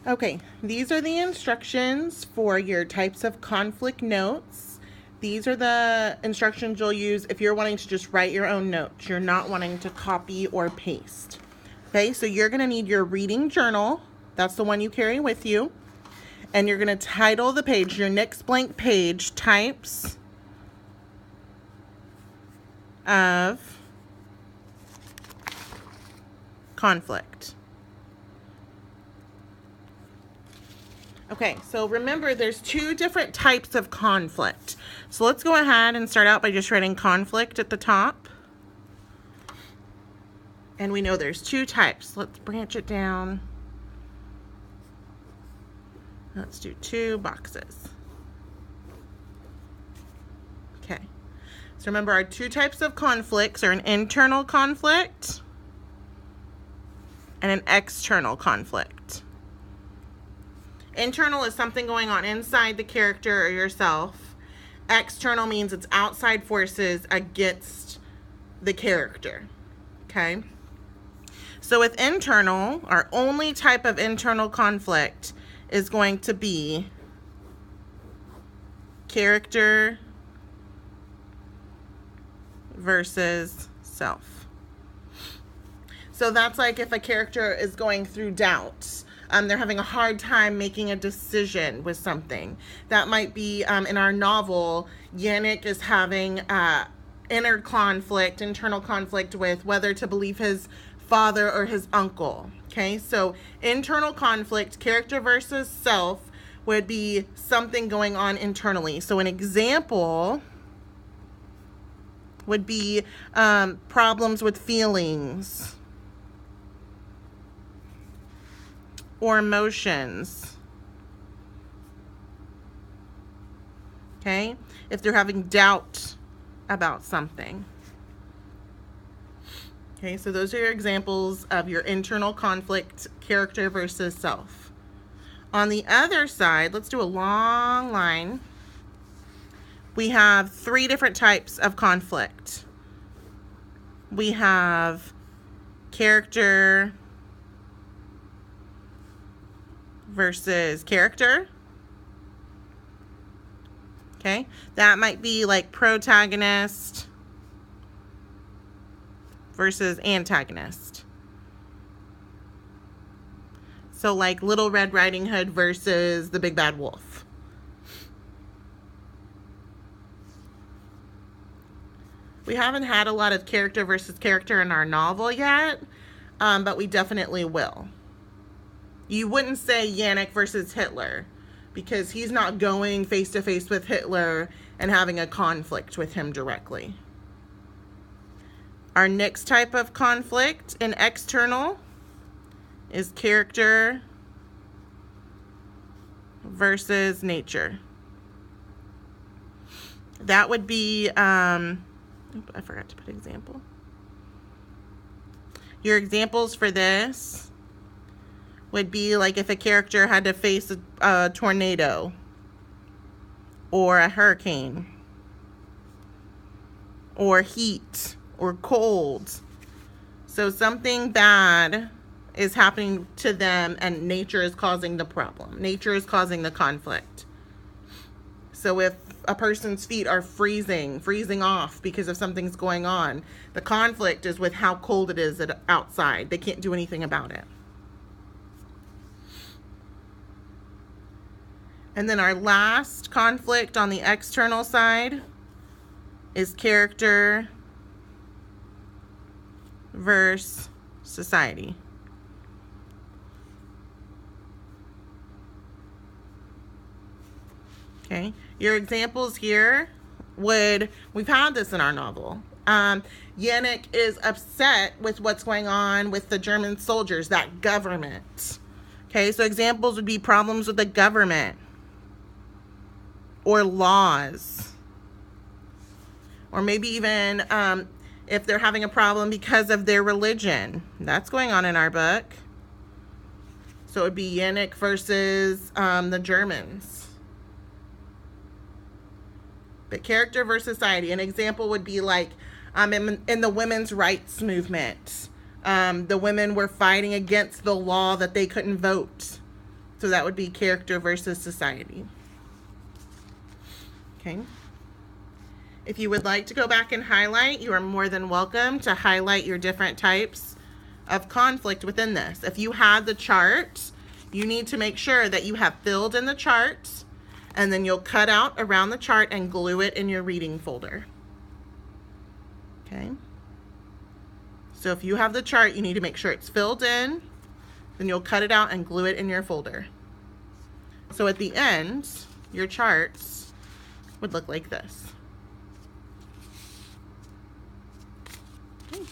Okay, these are the instructions for your types of conflict notes. These are the instructions you'll use if you're wanting to just write your own notes. You're not wanting to copy or paste. Okay, so you're going to need your reading journal. That's the one you carry with you. And you're going to title the page, your next blank page, Types of Conflict. Okay, so remember there's two different types of conflict. So let's go ahead and start out by just writing conflict at the top. And we know there's two types. Let's branch it down. Let's do 2 boxes. Okay, so remember our two types of conflicts are an internal conflict and an external conflict. Internal is something going on inside the character or yourself. External means it's outside forces against the character. Okay? So with internal, our only type of internal conflict is going to be character versus self. So that's like if a character is going through doubt. They're having a hard time making a decision with something. That might be, in our novel, Yannick is having internal conflict with whether to believe his father or his uncle. Okay, so internal conflict, character versus self, would be something going on internally. So an example would be problems with feelings or emotions. Okay, if they're having doubt about something. Okay, so those are your examples of your internal conflict, character versus self. On the other side, let's do a long line. We have 3 different types of conflict. We have character versus character. Okay, that might be like protagonist versus antagonist. So like Little Red Riding Hood versus the Big Bad Wolf. We haven't had a lot of character versus character in our novel yet, but we definitely will. You wouldn't say Yannick versus Hitler because he's not going face to face with Hitler and having a conflict with him directly. Our next type of conflict in external is character versus nature. That would be, I forgot to put example. Your examples for this would be like if a character had to face a tornado or a hurricane or heat or cold. So something bad is happening to them and nature is causing the problem. Nature is causing the conflict. So if a person's feet are freezing off because of something's going on, the conflict is with how cold it is outside. They can't do anything about it. And then our last conflict on the external side is character versus society. Okay, your examples here we've had this in our novel. Yannick is upset with what's going on with the German soldiers, that government. Okay, so examples would be problems with the government or laws. Or maybe even if they're having a problem because of their religion. That's going on in our book. So it would be Yannick versus the Germans. But character versus society. An example would be like in the women's rights movement. The women were fighting against the law that they couldn't vote. So that would be character versus society. Okay. If you would like to go back and highlight, you are more than welcome to highlight your different types of conflict within this. If you had the chart, you need to make sure that you have filled in the chart, and then you'll cut out around the chart and glue it in your reading folder. Okay. So if you have the chart, you need to make sure it's filled in, then you'll cut it out and glue it in your folder. So at the end, your charts would look like this. Okay.